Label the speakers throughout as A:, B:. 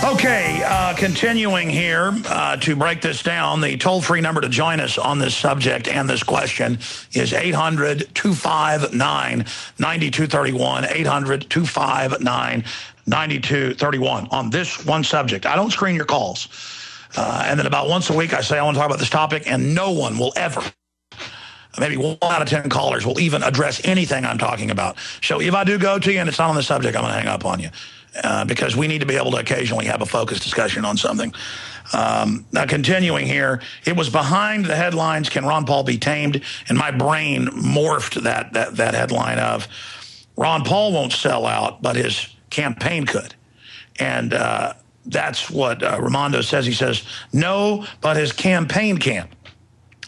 A: Okay, continuing here to break this down, the toll-free number to join us on this subject and this question is 800-259-9231, 800-259-9231 on this one subject. I don't screen your calls. And then about once a week I say I want to talk about this topic, and no one will ever, maybe 1 out of 10 callers will even address anything I'm talking about. So if I do go to you and it's not on the subject, I'm going to hang up on you. Because we need to be able to occasionally have a focused discussion on something. Now, continuing here, it was behind the headlines, "Can Ron Paul be tamed?" And my brain morphed that headline of, Ron Paul won't sell out, but his campaign could. And that's what Raimondo says. He says, no, but his campaign can.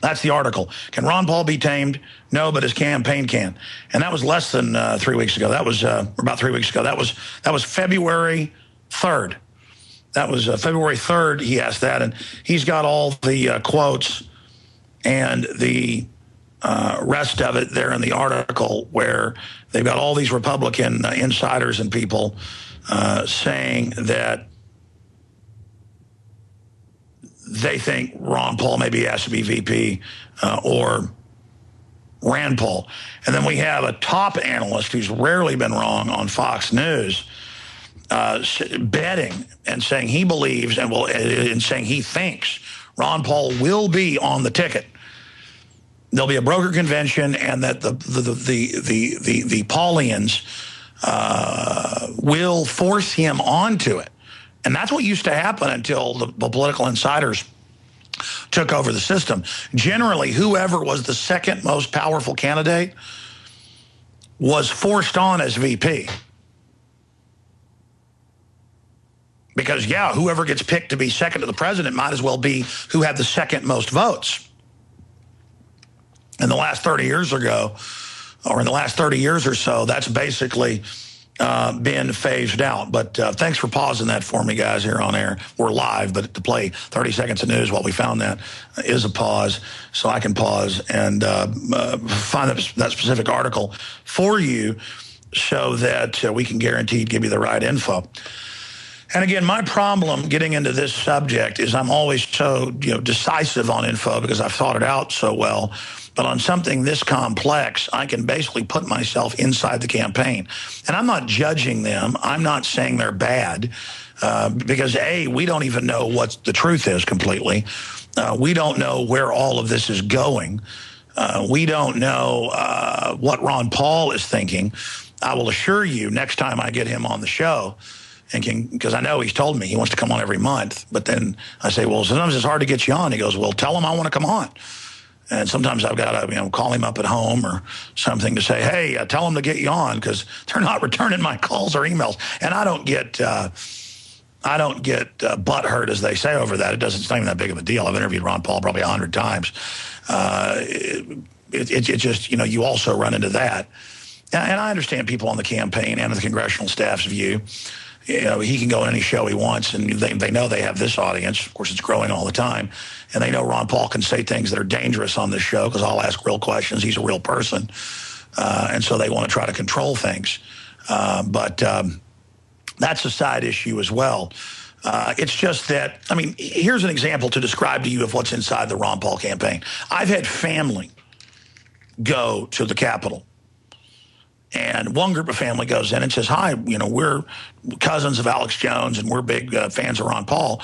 A: That's the article. Can Ron Paul be tamed? No, but his campaign can. And that was less than 3 weeks ago. That was about 3 weeks ago. That was February 3rd. That was February 3rd. He asked that, and he's got all the quotes and the rest of it there in the article, where they've got all these Republican insiders and people saying that they think Ron Paul maybe has to be VP or Rand Paul. And then we have a top analyst who's rarely been wrong on Fox News betting and saying he believes and saying he thinks Ron Paul will be on the ticket. There'll be a broker convention, and that the Paulians will force him onto it. And that's what used to happen until the political insiders took over the system. Generally, whoever was the second most powerful candidate was forced on as VP. Because, yeah, whoever gets picked to be second to the president might as well be who had the second most votes. In the last 30 years ago, or in the last 30 years or so, that's basically been phased out. But thanks for pausing that for me, guys, here on air. We're live, but to play 30 seconds of news while we found that is a pause, so I can pause and find that specific article for you so that we can guarantee to give you the right info. And again, my problem getting into this subject is I'm always so decisive on info because I've thought it out so well. But on something this complex, I can basically put myself inside the campaign. And I'm not judging them. I'm not saying they're bad because, A, we don't even know what the truth is completely. We don't know where all of this is going. We don't know what Ron Paul is thinking. I will assure you next time I get him on the show, because I know he's told me he wants to come on every month. But then I say, well, sometimes it's hard to get you on. He goes, well, tell him I want to come on. And sometimes I've got to, call him up at home or something to say, hey, tell him to get you on, because they're not returning my calls or emails. And I don't get butthurt, as they say, over that. It's not even that big of a deal. I've interviewed Ron Paul probably 100 times. It's just, you also run into that. And I understand people on the campaign and the congressional staff's view. He can go on any show he wants, and they know they have this audience. Of course, it's growing all the time. And they know Ron Paul can say things that are dangerous on this show because I'll ask real questions. He's a real person. And so they want to try to control things. But that's a side issue as well. It's just that, here's an example to describe to you of what's inside the Ron Paul campaign. I've had family go to the Capitol. And one group of family goes in and says, hi, we're cousins of Alex Jones, and we're big fans of Ron Paul.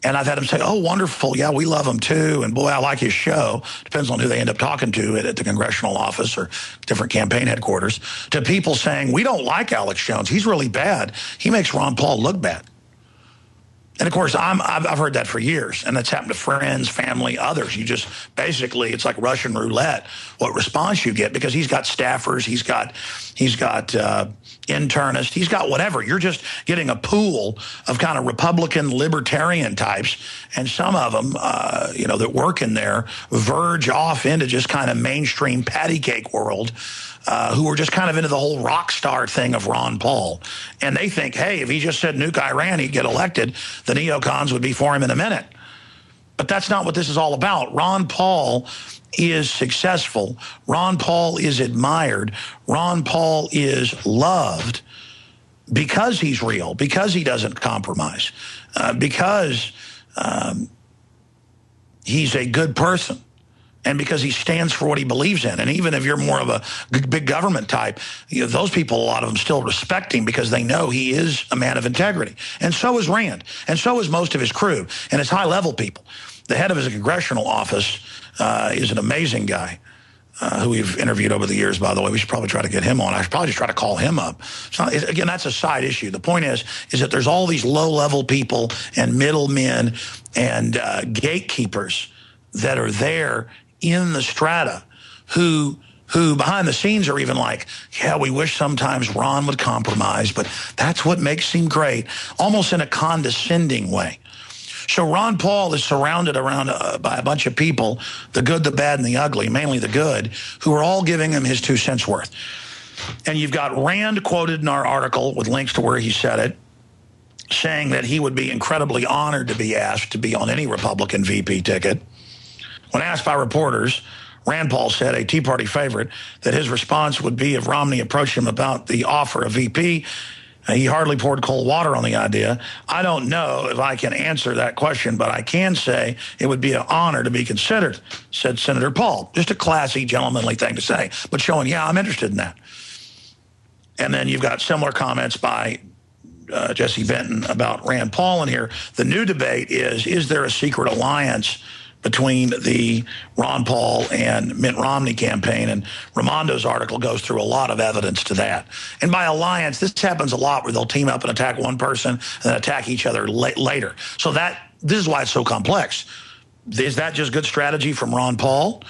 A: And I've had them say, oh, wonderful, yeah, we love him too, and boy, I like his show. Depends on who they end up talking to at the congressional office or different campaign headquarters, to people saying, we don't like Alex Jones. He's really bad. He makes Ron Paul look bad. And, of course, I've heard that for years, and that's happened to friends, family, others. You just basically, it's like Russian roulette what response you get, because he's got staffers, he's got internists, he's got whatever. You're just getting a pool of kind of Republican libertarian types, and some of them, that work in there verge off into just kind of mainstream patty cake world, who are just kind of into the whole rock star thing of Ron Paul. And they think, hey, if he just said nuke Iran, he'd get elected. The neocons would be for him in a minute. But that's not what this is all about. Ron Paul is successful. Ron Paul is admired. Ron Paul is loved. because he's real, because he doesn't compromise, because he's a good person, and because he stands for what he believes in. And even if you're more of a big government type, those people, a lot of them still respect him because they know he is a man of integrity. And so is Rand. And so is most of his crew and his high-level people. The head of his congressional office is an amazing guy who we've interviewed over the years, by the way. We should probably try to get him on. I should probably just try to call him up. So, again, that's a side issue. The point is that there's all these low-level people and middlemen and gatekeepers that are there in the strata who behind the scenes are even like, yeah, we wish sometimes Ron would compromise, but that's what makes him great, almost in a condescending way. So Ron Paul is surrounded around by a bunch of people, the good, the bad, and the ugly, mainly the good, who are all giving him his 2 cents worth. And you've got Rand quoted in our article with links to where he said it, saying that he would be incredibly honored to be asked to be on any Republican VP ticket. When asked by reporters, Rand Paul said, a Tea Party favorite, that his response would be if Romney approached him about the offer of VP, he hardly poured cold water on the idea. I don't know if I can answer that question, but I can say it would be an honor to be considered, said Senator Paul. Just a classy, gentlemanly thing to say, but showing, yeah, I'm interested in that. And then you've got similar comments by Jesse Benton about Rand Paul in here. The new debate is there a secret alliance between the Ron Paul and Mitt Romney campaign? And Raimondo's article goes through a lot of evidence to that. And by alliance, this happens a lot where they'll team up and attack one person and then attack each other later. So this is why it's so complex. Is that just good strategy from Ron Paul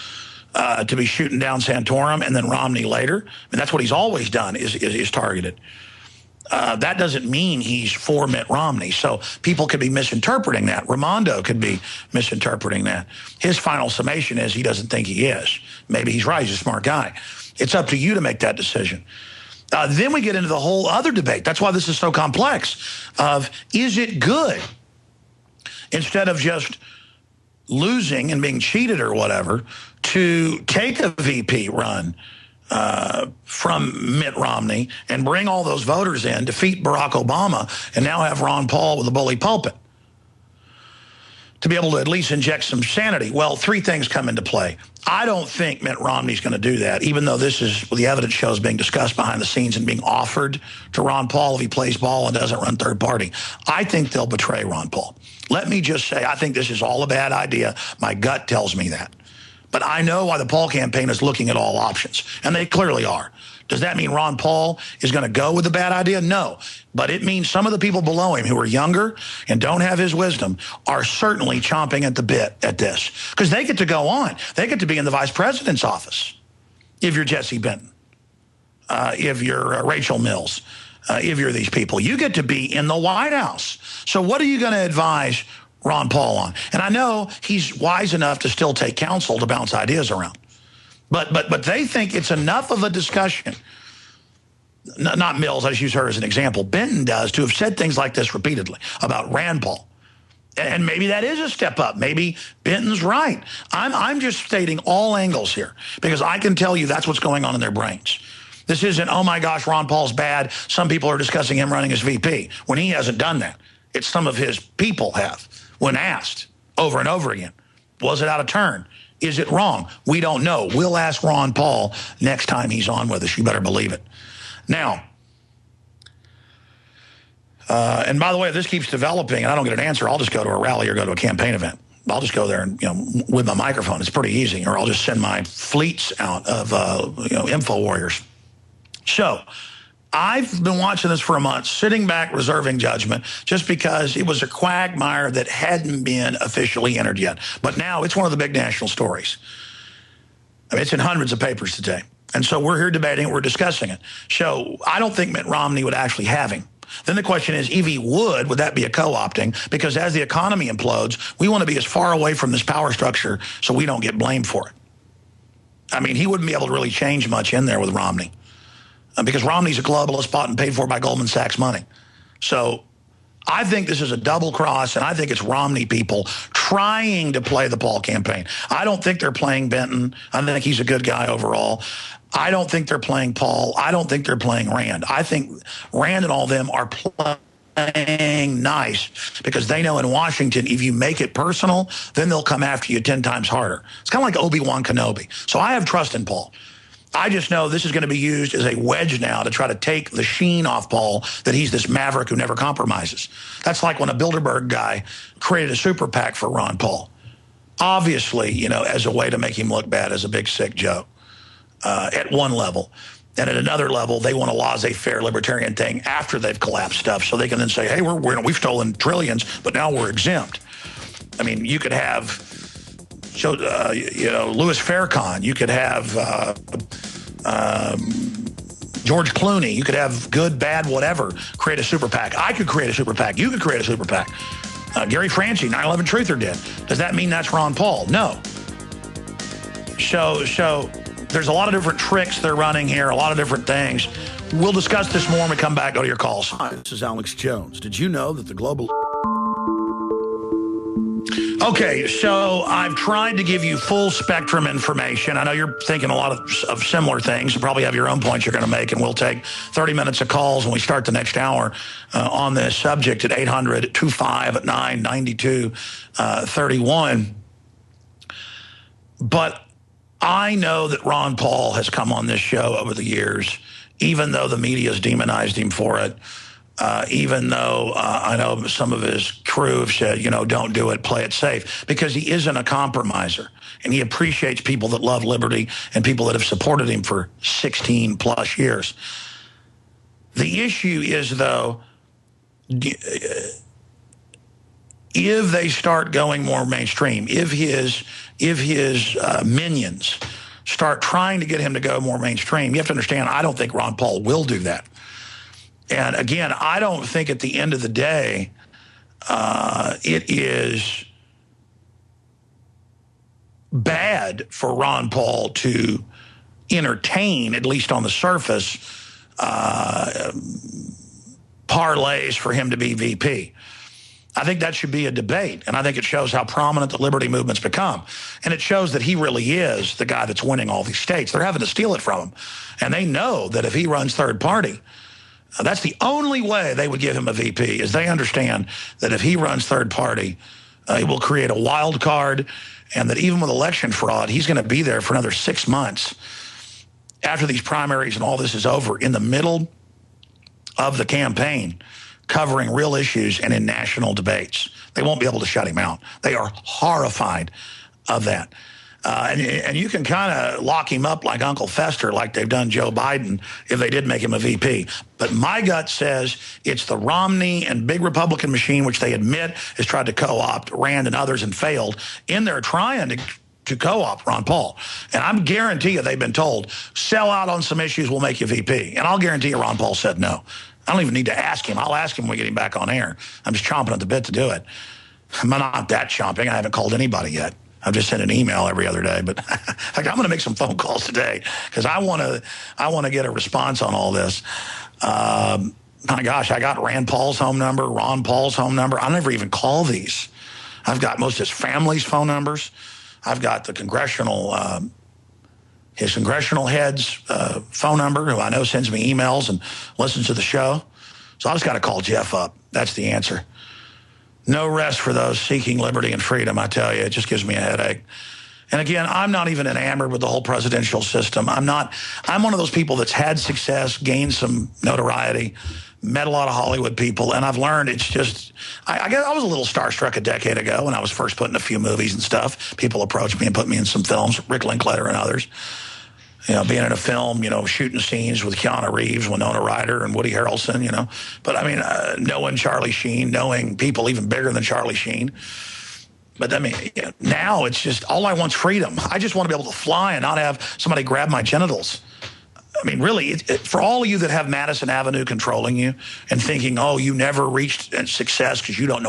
A: to be shooting down Santorum and then Romney later? I mean, that's what he's always done, is targeted. That doesn't mean he's for Mitt Romney. So people could be misinterpreting that. Raimondo could be misinterpreting that. His final summation is he doesn't think he is. Maybe he's right. He's a smart guy. It's up to you to make that decision. Then we get into the whole other debate. That's why this is so complex of, is it good, instead of just losing and being cheated or whatever, to take a VP run from Mitt Romney and bring all those voters in, defeat Barack Obama, and now have Ron Paul with a bully pulpit to be able to at least inject some sanity? Well, 3 things come into play. I don't think Mitt Romney's going to do that, even though this is what the evidence shows being discussed behind the scenes and being offered to Ron Paul if he plays ball and doesn't run third party. I think they'll betray Ron Paul. Let me just say, I think this is all a bad idea. My gut tells me that. But I know why the Paul campaign is looking at all options, and they clearly are. Does that mean Ron Paul is going to go with the bad idea? No. But it means some of the people below him who are younger and don't have his wisdom are certainly chomping at the bit at this, because they get to go on. They get to be in the vice president's office if you're Jesse Benton, if you're Rachel Mills, if you're these people. You get to be in the White House. So what are you going to advise Ron Paul on? And I know he's wise enough to still take counsel to bounce ideas around. But they think it's enough of a discussion. Not Mills, I just use her as an example. Benton does, to have said things like this repeatedly about Rand Paul. And maybe that is a step up. Maybe Benton's right. I'm just stating all angles here, because I can tell you that's what's going on in their brains. This isn't, oh my gosh, Ron Paul's bad, some people are discussing him running as VP, when he hasn't done that. It's some of his people have, when asked over and over again. Was it out of turn? Is it wrong? We don't know. We'll ask Ron Paul next time he's on with us. You better believe it. Now, and by the way, if this keeps developing and I don't get an answer, I'll just go to a rally or go to a campaign event. I'll just go there and, with my microphone. It's pretty easy. Or I'll just send my fleets out of, info warriors. So I've been watching this for a month, sitting back, reserving judgment, just because it was a quagmire that hadn't been officially entered yet. But now it's one of the big national stories. I mean, it's in hundreds of papers today. And so we're here debating it, we're discussing it. So I don't think Mitt Romney would actually have him. Then the question is, if he would that be a co-opting? Because as the economy implodes, we want to be as far away from this power structure so we don't get blamed for it. I mean, he wouldn't be able to really change much in there with Romney. Because Romney's a globalist bought and paid for by Goldman Sachs money. So I think this is a double cross, and I think it's Romney people trying to play the Paul campaign. I don't think they're playing Benton. I think he's a good guy overall. I don't think they're playing Paul. I don't think they're playing Rand. I think Rand and all of them are playing nice because they know in Washington, if you make it personal, then they'll come after you 10 times harder. It's kind of like Obi-Wan Kenobi. So I have trust in Paul. I just know this is going to be used as a wedge now to try to take the sheen off Paul that he's this maverick who never compromises. That's like when a Bilderberg guy created a super PAC for Ron Paul. Obviously, you know, as a way to make him look bad as a big sick Joe at one level. And at another level, they want a laissez-faire libertarian thing after they've collapsed stuff so they can then say, hey, we've stolen trillions, but now we're exempt. I mean, you could have... So, you know, Louis Farrakhan, you could have George Clooney, you could have good, bad, whatever, create a super PAC. I could create a super PAC. You could create a super PAC. Gary Franchi, 9/11 Truther did. Does that mean that's Ron Paul? No. So there's a lot of different tricks they're running here, a lot of different things. We'll discuss this more when we come back. Go to your calls. Hi, this is Alex Jones. Did you know that the global... Okay, so I've tried to give you full spectrum information. I know you're thinking a lot of similar things. You probably have your own points you're going to make, and we'll take 30 minutes of calls when we start the next hour on this subject at 800-259-9231. But I know that Ron Paul has come on this show over the years, even though the media has demonized him for it. Even though I know some of his crew have said, you know, don't do it, play it safe, because he isn't a compromiser. And he appreciates people that love liberty and people that have supported him for 16 plus years. The issue is, though, if they start going more mainstream, if his minions start trying to get him to go more mainstream, you have to understand, I don't think Ron Paul will do that. And again, I don't think at the end of the day, it is bad for Ron Paul to entertain, at least on the surface, parlays for him to be VP. I think that should be a debate, and I think it shows how prominent the liberty movement's become. And it shows that he really is the guy that's winning all these states. They're having to steal it from him. And they know that if he runs third party, that's the only way they would give him a VP, is they understand that if he runs third party, he will create a wild card, and that even with election fraud, he's going to be there for another 6 months after these primaries and all this is over, in the middle of the campaign, covering real issues and in national debates. They won't be able to shut him out. They are horrified of that. And you can kind of lock him up like Uncle Fester, like they've done Joe Biden, if they did make him a VP. But my gut says it's the Romney and big Republican machine, which they admit has tried to co-opt Rand and others and failed, in there trying to co-opt Ron Paul. And I guarantee you they've been told, sell out on some issues, we'll make you VP. And I'll guarantee you Ron Paul said no. I don't even need to ask him. I'll ask him when we get him back on air. I'm just chomping at the bit to do it. I'm not that chomping. I haven't called anybody yet. I've just sent an email every other day, but I'm going to make some phone calls today because I want to get a response on all this. My gosh, I got Rand Paul's home number, Ron Paul's home number. I never even call these. I've got most of his family's phone numbers. I've got the his congressional head's phone number, who I know sends me emails and listens to the show. So I just got to call Jeff up. That's the answer. No rest for those seeking liberty and freedom, I tell you. It just gives me a headache. And again, I'm not even enamored with the whole presidential system. I'm one of those people that's had success, gained some notoriety, met a lot of Hollywood people, and I've learned it's just, I guess I was a little starstruck a decade ago when I was first put in a few movies and stuff. People approached me and put me in some films, Rick Linklater and others. You know, being in a film, you know, shooting scenes with Keanu Reeves, Winona Ryder, and Woody Harrelson, you know. But, I mean, knowing Charlie Sheen, knowing people even bigger than Charlie Sheen. But, I mean, you know, now it's just all I want's freedom. I just want to be able to fly and not have somebody grab my genitals. I mean, really, for all of you that have Madison Avenue controlling you and thinking, oh, you never reached success because you don't know